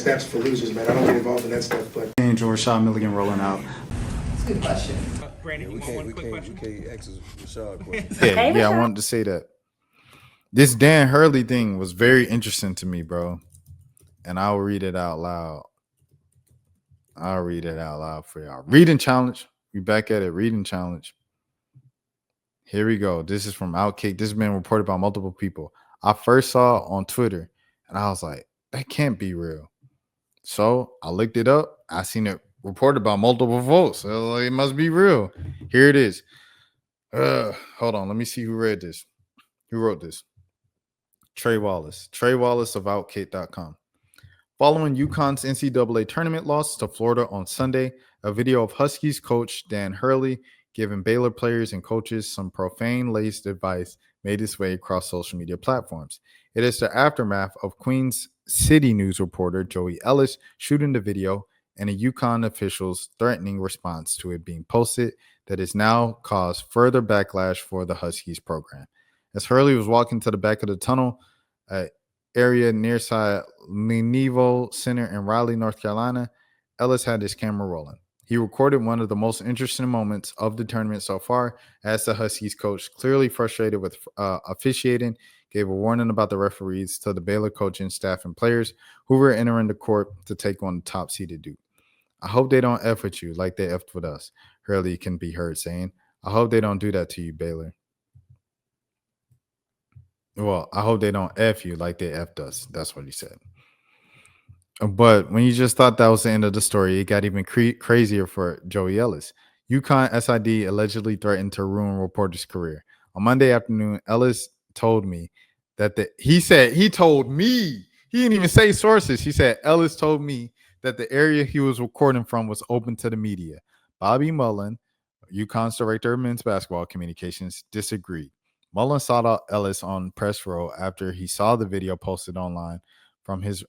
stats for losers, man. I don't get involved in that stuff. But Angel Rashad Milligan rolling out. That's a good question. Brandon, you want one quick question? We can't ask Rashad questions. Yeah, I wanted to say that. This Dan Hurley thing was very interesting to me, bro. And I'll read it out loud. I'll read it out loud for y'all. Reading challenge. We back at it. Reading challenge. Here we go. This is from Outkick. This has been reported by multiple people. I first saw it on Twitter, and I was like, that can't be real. So I looked it up. I seen it reported by multiple folks. So it must be real. Here it is. Hold on. Let me see who read this. Who wrote this? Trey Wallace. Trey Wallace of Outkick.com. Following UConn's NCAA tournament loss to Florida on Sunday, a video of Huskies coach Dan Hurley giving Baylor players and coaches some profane-laced advice made its way across social media platforms. It is the aftermath of Queens City News reporter Joey Ellis shooting the video and a UConn official's threatening response to it being posted that has now caused further backlash for the Huskies program. As Hurley was walking to the back of the tunnel area nearside Minevo Center in Raleigh, North Carolina, Ellis had his camera rolling. He recorded one of the most interesting moments of the tournament so far as the Huskies coach, clearly frustrated with officiating, gave a warning about the referees to the Baylor coaching staff and players who were entering the court to take on the top-seeded Duke. I hope they don't F with you like they F'd with us, Hurley can be heard saying. I hope they don't do that to you, Baylor. Well, I hope they don't F you like they F'd us. That's what he said. But when you just thought that was the end of the story, it got even crazier for Joey Ellis. UConn SID allegedly threatened to ruin reporter's career. On Monday afternoon, Ellis told me that he told me. He didn't even say sources. He said Ellis told me that the area he was recording from was open to the media. Bobby Mullen, UConn's director of men's basketball communications, disagreed. Mullen sought out Ellis on press row after he saw the video posted online from his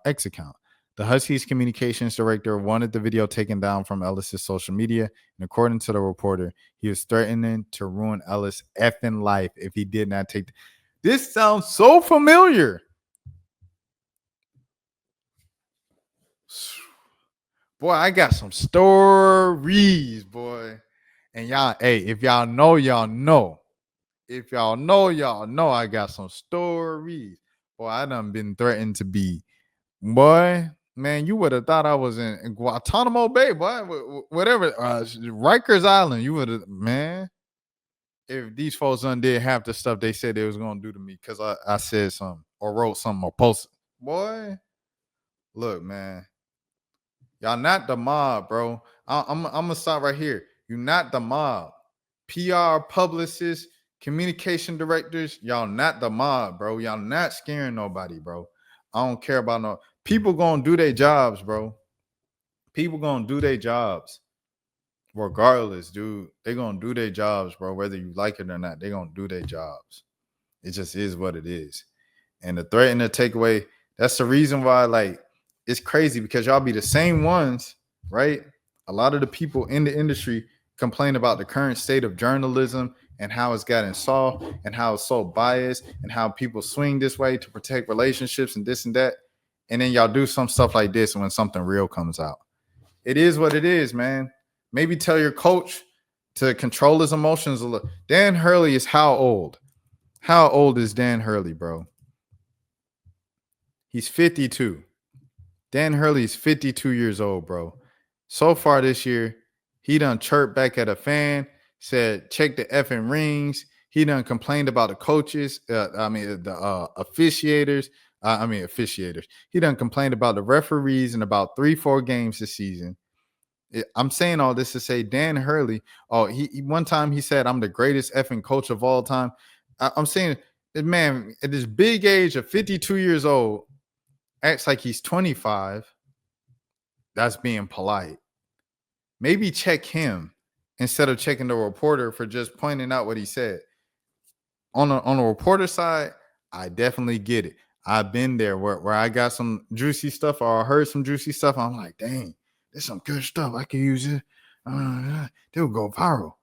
X account. The Huskies communications director wanted the video taken down from Ellis's social media, and according to the reporter, he was threatening to ruin Ellis' effing life if he did not take. This sounds so familiar. Boy, I got some stories, boy. And y'all, hey, if y'all know, y'all know. If y'all know, y'all know I got some stories. Boy, I done been threatened to be. Boy, man, you would have thought I was in Guantanamo Bay, boy. Whatever, Rikers Island. You would have, man. If these folks undid half the stuff they said they was gonna do to me because I said something or wrote something or posted. Boy, look, man. Y'all not the mob, bro. I'm gonna stop right here. You're not the mob. PR publicists, communication directors, y'all not the mob, bro. Y'all not scaring nobody, bro. I don't care about no people gonna do their jobs, bro. People gonna do their jobs. Regardless, dude. They gonna do their jobs, bro. Whether you like it or not, they gonna do their jobs. It just is what it is. And the threat and the takeaway, that's the reason why, like, it's crazy because y'all be the same ones, right? A lot of the people in the industry complain about the current state of journalism and how it's gotten soft and how it's so biased and how people swing this way to protect relationships and this and that. And then y'all do some stuff like this when something real comes out. It is what it is, man. Maybe tell your coach to control his emotions a little. Dan Hurley is how old? How old is Dan Hurley, bro? He's 52. Dan Hurley is 52 years old, bro. So far this year, he done chirped back at a fan, said, check the effing rings. He done complained about the coaches, officiators. He done complained about the referees in about 3-4 games this season. I'm saying all this to say Dan Hurley, he one time he said, I'm the greatest effing coach of all time. I'm saying, man, at this big age of 52 years old, acts like he's 25. That's being polite. Maybe check him instead of checking the reporter for just pointing out what he said. On the reporter side, I definitely get it. I've been there where I got some juicy stuff or I heard some juicy stuff. I'm like, dang, there's some good stuff. I can use it. They'll go viral.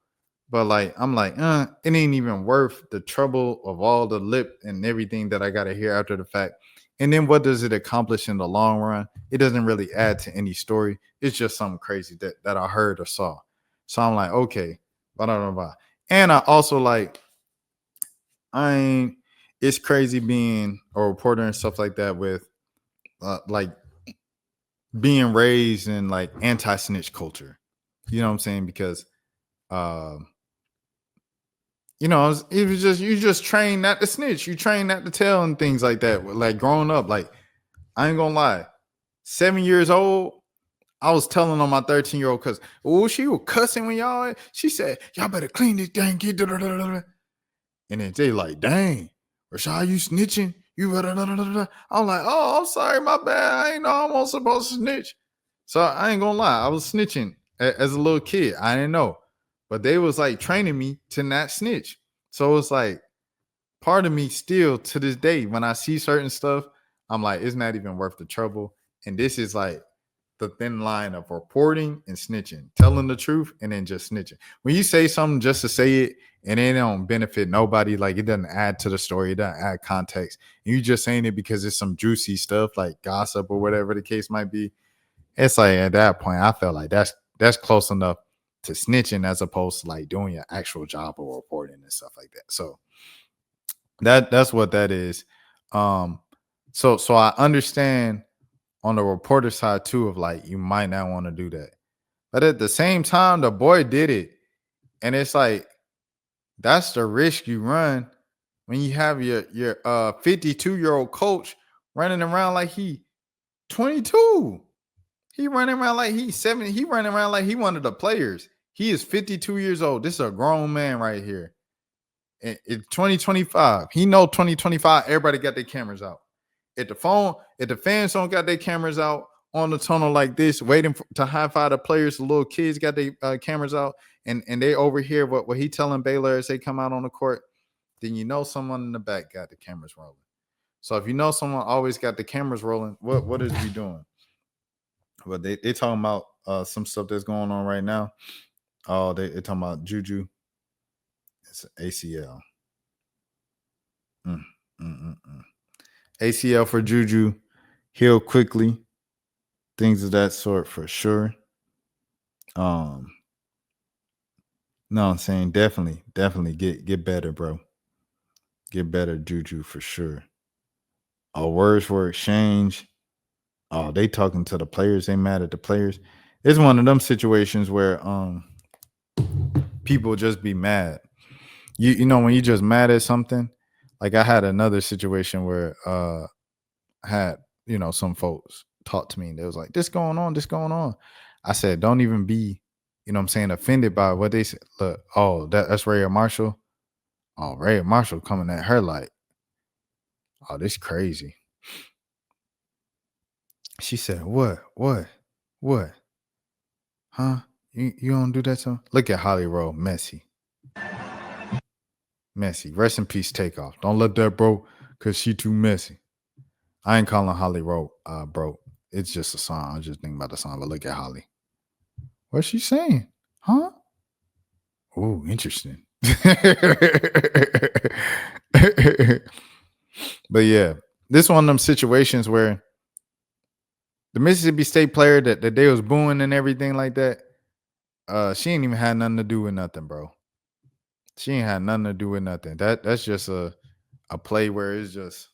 But I'm like, it ain't even worth the trouble of all the lip and everything that I got to hear after the fact. And then what does it accomplish in the long run? It doesn't really add to any story. It's just something crazy that I heard or saw. So I'm like, okay, blah, blah, blah, blah. And I also like, it's crazy being a reporter and stuff like that with like being raised in like anti-snitch culture. You know what I'm saying? Because it was just you just train not to snitch, you train not to tell and things like that. Like growing up, like I ain't gonna lie, 7 years old, I was telling on my 13-year-old because she was cussing when y'all. She said, "Y'all better clean this dang kid." And then they like, "Dang, Rashad, you snitching? You da-da-da-da-da." I'm like, "Oh, I'm sorry, my bad. I ain't know I wasn't supposed to snitch." So I ain't gonna lie, I was snitching as a little kid. I didn't know, but they was like training me to not snitch. So it's like part of me still to this day, when I see certain stuff, I'm like, it's not even worth the trouble. And this is like the thin line of reporting and snitching, telling the truth and then just snitching. When you say something just to say it and it don't benefit nobody, like it doesn't add to the story, it doesn't add context, and you just saying it because it's some juicy stuff like gossip or whatever the case might be, it's like at that point, I felt like that's close enough to snitching as opposed to like doing your actual job or reporting and stuff like that. So that's what that is. So I understand on the reporter side too of like you might not want to do that. But at the same time, the boy did it. And it's like that's the risk you run when you have your 52-year-old coach running around like he 22. He running around like he's 70. He running around like he one of the players. He is 52 years old. This is a grown man right here. In 2025, he know 2025, everybody got their cameras out. If the fans don't got their cameras out on the tunnel like this, waiting to high five the players, the little kids got their cameras out, and they overhear what he telling Baylor as they come out on the court, then you know someone in the back got the cameras rolling. So if you know someone always got the cameras rolling, what is we doing? But they talking about some stuff that's going on right now. Oh, they talking about Juju. It's ACL. ACL for Juju, heal quickly, things of that sort for sure. No, I'm saying definitely get better, bro. Get better, Juju, for sure. Words were exchanged. Oh, they talking to the players. They mad at the players. It's one of them situations where people just be mad. You know when you just mad at something. Like I had another situation where I had some folks talk to me and they was like, this going on. I said, don't even be, offended by what they said. Look, oh, that's Ray Marshall. Oh, Ray Marshall coming at her like, oh, this crazy. She said, what? Huh? You don't do that to him? Look at Holly Rowe, messy. Rest in peace, Takeoff. Don't let that bro, because she too messy. I ain't calling Holly Rowe, bro. It's just a song. I was just thinking about the song, but look at Holly. What's she saying? Huh? Oh, interesting. But yeah, this one of them situations where the Mississippi State player that they was booing and everything like that, she ain't even had nothing to do with nothing, bro. She ain't had nothing to do with nothing. That's just a play where it's just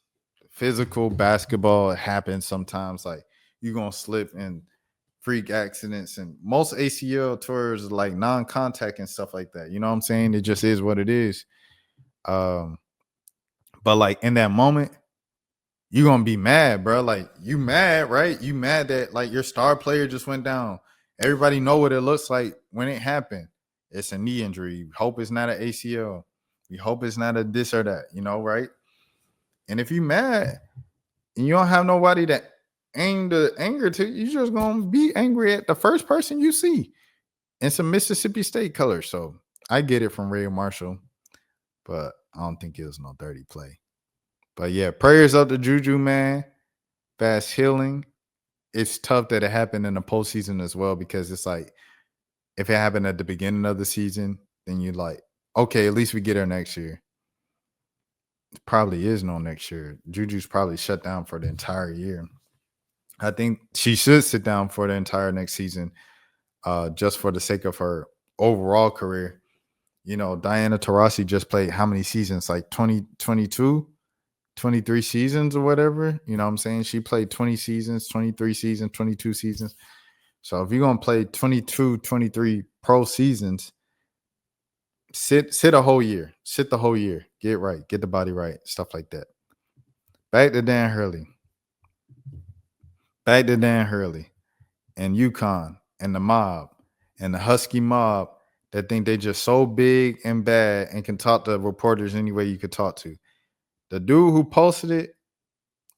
physical basketball. It happens sometimes. Like you're gonna slip and freak accidents, and most ACL tours are like non-contact and stuff like that. You know what I'm saying? It just is what it is. But like in that moment, you're gonna be mad, bro. Like you mad, right? You mad that like your star player just went down. Everybody know what it looks like when it happened. It's a knee injury. We hope it's not an ACL. We hope it's not a this or that, right? And if you mad and you don't have nobody that aim the anger to, you just gonna be angry at the first person you see in some Mississippi State colors. So I get it from Ray Marshall, but I don't think it was no dirty play. But yeah, prayers up to Juju, man. Fast healing. It's tough that it happened in the postseason as well, because it's like if it happened at the beginning of the season, then you're like, okay, at least we get her next year. Probably is no next year. Juju's probably shut down for the entire year. I think she should sit down for the entire next season, just for the sake of her overall career. You know, Diana Taurasi just played how many seasons? Like 20, 22, 23 seasons or whatever. You know what I'm saying? She played 20 seasons, 23 seasons, 22 seasons. So if you're going to play 22, 23 pro seasons, sit a whole year. Sit the whole year. Get right. Get the body right. Stuff like that. Back to Dan Hurley. Back to Dan Hurley and UConn and the mob and the Husky Mob that think they just so big and bad and can talk to reporters any way you could talk to. The dude who posted it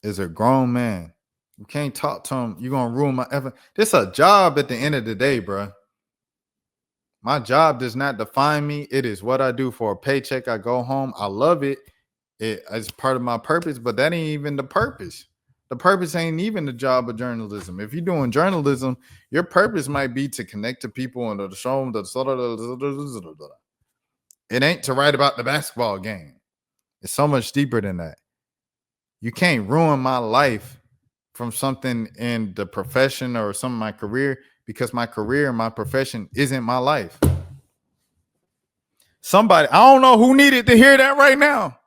is a grown man. You can't talk to him. You're going to ruin my effort. This a job at the end of the day, bro. My job does not define me. It is what I do for a paycheck. I go home. I love it. It's part of my purpose, but that ain't even the purpose. The purpose ain't even the job of journalism. If you're doing journalism, your purpose might be to connect to people and to show them. It ain't to write about the basketball game. It's so much deeper than that. You can't ruin my life from something in the profession or some of my career because my career and my profession isn't my life. Somebody, I don't know who needed to hear that right now.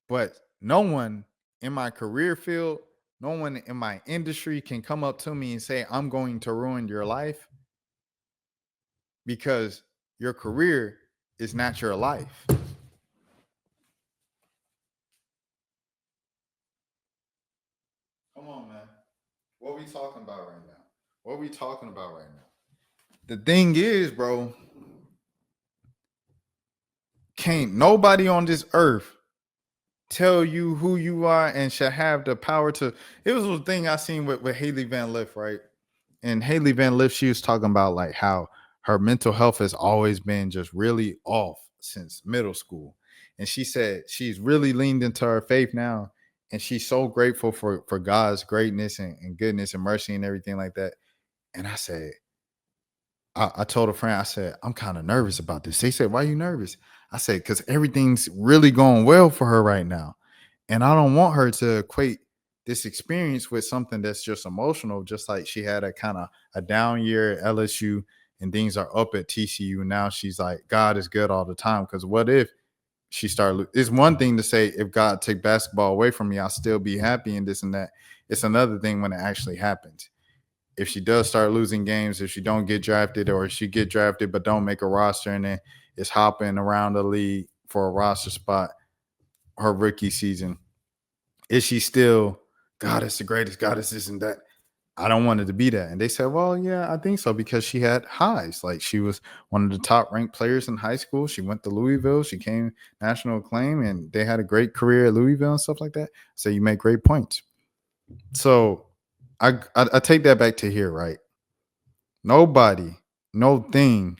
But no one in my career field, no one in my industry can come up to me and say, I'm going to ruin your life because your career is not your life. Come on, man. What we talking about right now? What we talking about right now? The thing is, bro, can't nobody on this earth tell you who you are and should have the power to. It was a thing I seen with Haley Van Liff, right? And Haley Van Liff, she was talking about like how her mental health has always been just really off since middle school. And she said she's really leaned into her faith now. And she's so grateful for God's greatness and goodness and mercy and everything like that. And I said, I told a friend, I said, I'm kind of nervous about this. They said, why are you nervous? I said, because everything's really going well for her right now. And I don't want her to equate this experience with something that's just emotional, just like she had a kind of a down year at LSU and things are up at TCU. Now she's like, God is good all the time. Because what if she started? It's one thing to say, if God take basketball away from me, I'll still be happy and this and that. It's another thing when it actually happens. If she does start losing games, if she don't get drafted or if she get drafted but don't make a roster and then is hopping around the league for a roster spot her rookie season, is she still, God is the greatest, God is this and that? I don't want it to be that. And they said, well, yeah, I think so because she had highs. Like she was one of the top ranked players in high school. She went to Louisville. She came national acclaim and they had a great career at Louisville and stuff like that. So you make great points. So I take that back to here, right? Nobody, no thing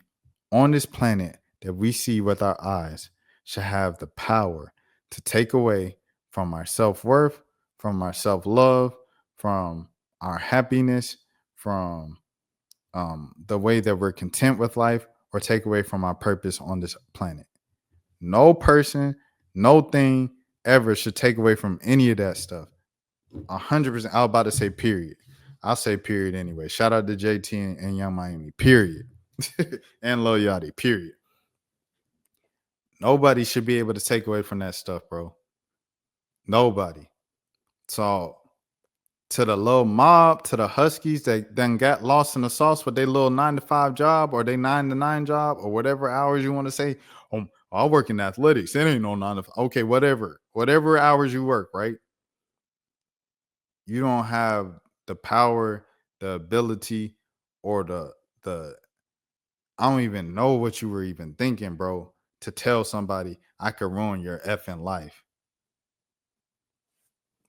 on this planet that we see with our eyes should have the power to take away from our self-worth, from our self-love, from our happiness, from the way that we're content with life, or take away from our purpose on this planet. No person, no thing ever should take away from any of that stuff. 100%. I was about to say period. I'll say period anyway. Shout out to JT and Young Miami. Period. And Lil Yachty. Period. Nobody should be able to take away from that stuff, bro. Nobody. So to the little mob, to the Huskies that then got lost in the sauce with their little 9-to-5 job or their 9-to-9 job or whatever hours you want to say. Oh, I work in athletics. It ain't no 9-to-5. Okay, whatever. Whatever hours you work, right? You don't have the power, the ability, or the I don't even know what you were even thinking, bro, to tell somebody I could ruin your effing life.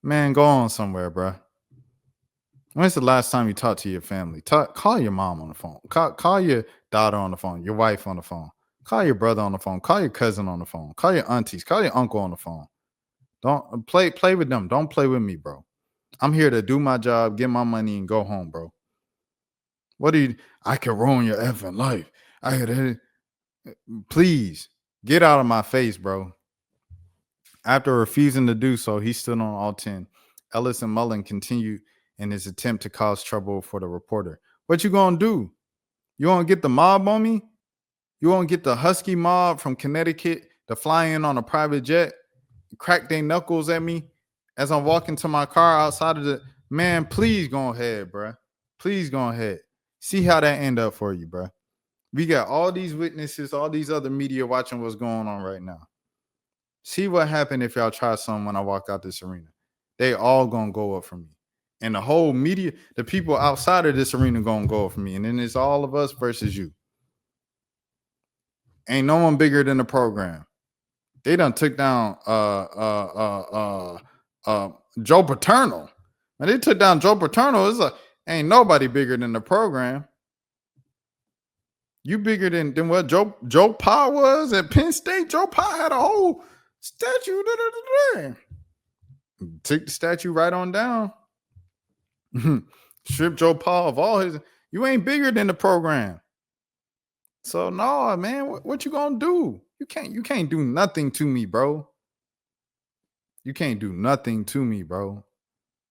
Man, go on somewhere, bro. When's the last time you talked to your family? Call your mom on the phone. Call your daughter on the phone, your wife on the phone. Call your brother on the phone. Call your cousin on the phone. Call your aunties. Call your uncle on the phone. Don't play with them. Don't play with me, bro. I'm here to do my job, get my money, and go home, bro. What do you? I can ruin your effing life. Please. Get out of my face, bro. After refusing to do so, he stood on all 10. Ellis and Mullen continued in his attempt to cause trouble for the reporter. What you gonna do? You gonna get the mob on me? You gonna get the Husky Mob from Connecticut to fly in on a private jet, crack their knuckles at me as I'm walking to my car outside of the man? Please go ahead, bro. Please go ahead. See how that end up for you, bro. We got all these witnesses, all these other media watching what's going on right now. See what happened if y'all try something when I walk out this arena. They all gonna go up for me. And the whole media, the people outside of this arena gonna go up for me. And then it's all of us versus you. Ain't no one bigger than the program. They done took down Joe Paterno. When they took down Joe Paterno, it's like ain't nobody bigger than the program. You bigger than what Joe Pa was at Penn State. Joe Pa had a whole statue. Took the statue right on down. Strip Joe Pa of all his. You ain't bigger than the program. So no, man, what you gonna do? You can't do nothing to me, bro. You can't do nothing to me, bro.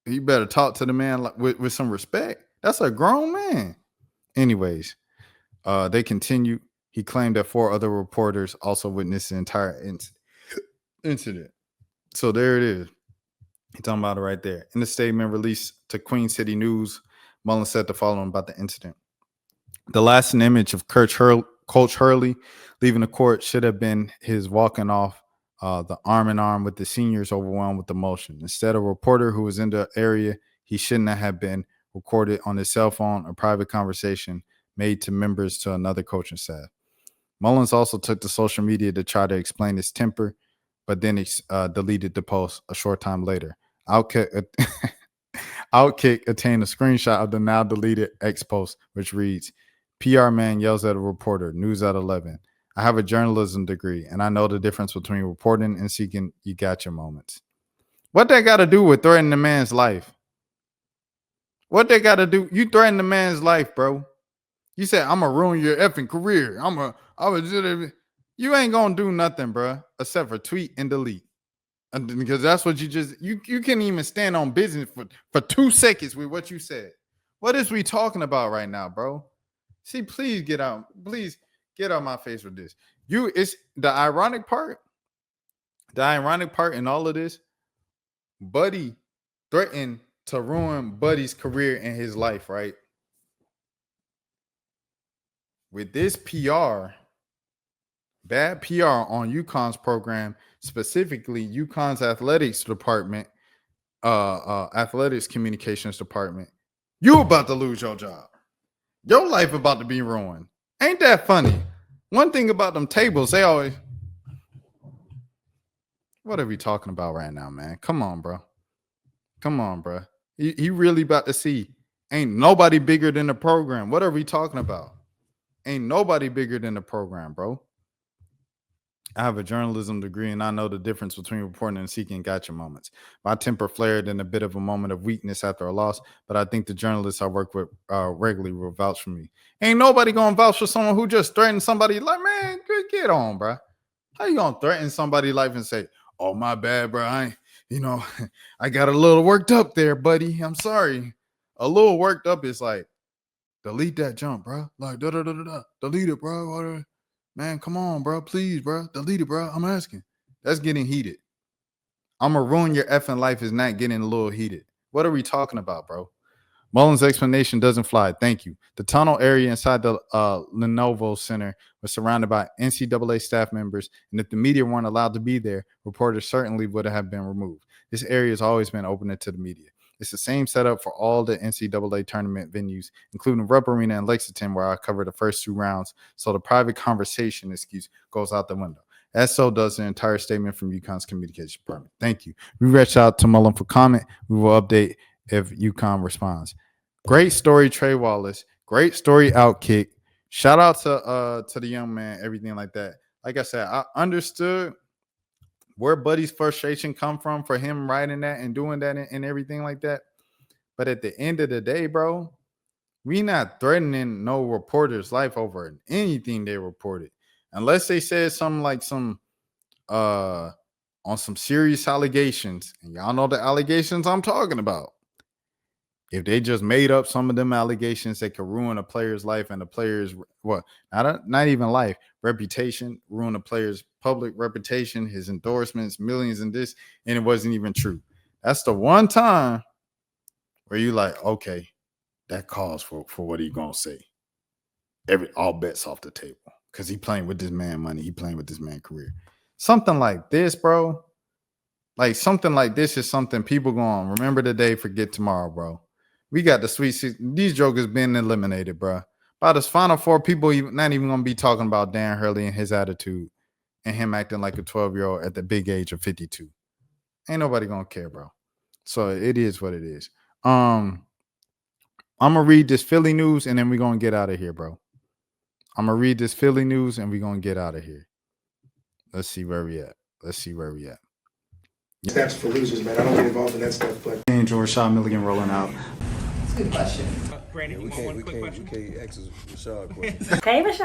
You better talk to the man with some respect. That's a grown man. Anyways, they continued. He claimed that 4 other reporters also witnessed the entire incident. So there it is. He's talking about it right there. In the statement released to Queen City News, Mullen said the following about the incident. The last image of Coach Hurley leaving the court should have been his walking off the arm in arm with the seniors overwhelmed with emotion. Instead, a reporter who was in the area, he shouldn't have been recorded on his cell phone, a private conversation made to members to another coaching staff. Mullins also took to social media to try to explain his temper, but then he deleted the post a short time later. Outkick attained a screenshot of the now deleted X post, which reads, PR man yells at a reporter, news at 11. I have a journalism degree, and I know the difference between reporting and seeking you gotcha moments. What that got to do with threatening a man's life? What they got to do? You threaten the man's life, bro. You said, I'm going to ruin your effing career. You ain't going to do nothing, bro, except for tweet and delete. Because that's what you can't even stand on business for 2 seconds with what you said. What is we talking about right now, bro? See, please get out my face with this. It's the ironic part. The ironic part in all of this, Buddy threatened to ruin Buddy's career and his life, right? With this PR, bad PR on UConn's program, specifically UConn's athletics department, athletics communications department, you about to lose your job. Your life about to be ruined. Ain't that funny? One thing about them tables, they always. What are we talking about right now, man? Come on, bro. Come on, bro. He really about to see. Ain't nobody bigger than the program. What are we talking about? Ain't nobody bigger than the program, bro. I have a journalism degree and I know the difference between reporting and seeking gotcha moments. My temper flared in a bit of a moment of weakness after a loss, but I think the journalists I work with regularly will vouch for me. Ain't nobody going to vouch for someone who just threatened somebody. Like, man, get on, bro. How you going to threaten somebody's life and say, oh, my bad, bro. I got a little worked up there, buddy. I'm sorry. A little worked up is like, delete that jump, bro. Like, delete it, bro. Man, come on, bro. Please, bro. Delete it, bro. I'm asking. That's getting heated. I'm going to ruin your effing life is not getting a little heated. What are we talking about, bro? Mullen's explanation doesn't fly. Thank you. The tunnel area inside the Lenovo Center was surrounded by NCAA staff members, and if the media weren't allowed to be there, reporters certainly would have been removed. This area has always been open to the media. It's the same setup for all the NCAA tournament venues, including Rupp Arena in Lexington, where I covered the first 2 rounds. So the private conversation excuse goes out the window. As so does the entire statement from UConn's communication department. Thank you. We reached out to Mullen for comment. We will update if UConn responds. Great story, Trey Wallace. Great story, Outkick. Shout out to the young man, everything like that. Like I said, I understood where Buddy's frustration come from for him writing that and doing that and everything like that. But at the end of the day, bro, we not threatening no reporter's life over anything they reported. unless they said something like some on some serious allegations, and y'all know the allegations I'm talking about. If they just made up some of them allegations that could ruin a player's life and the player's not even life, reputation, ruin a player's public reputation, his endorsements, millions and this, and it wasn't even true. That's the one time where you like, okay, that calls for what he gonna say. All bets off the table because he playing with this man money, he playing with this man career. Something like this, bro. Like something like this is something people going remember today, forget tomorrow, bro. We got the Sweet 16. These jokers been eliminated, bro. By this Final Four, people not even gonna be talking about Dan Hurley and his attitude and him acting like a 12-year-old at the big age of 52. Ain't nobody gonna care, bro. So it is what it is. I'm gonna read this Philly news and then we're gonna get out of here, bro. I'm gonna read this Philly news and we're gonna get out of here. Let's see where we at. Steps for losers, man. I don't get involved in that stuff, but And Rashad Milligan rolling out. That's a good question. We can't ask Rashad a question. Hey, Rashad.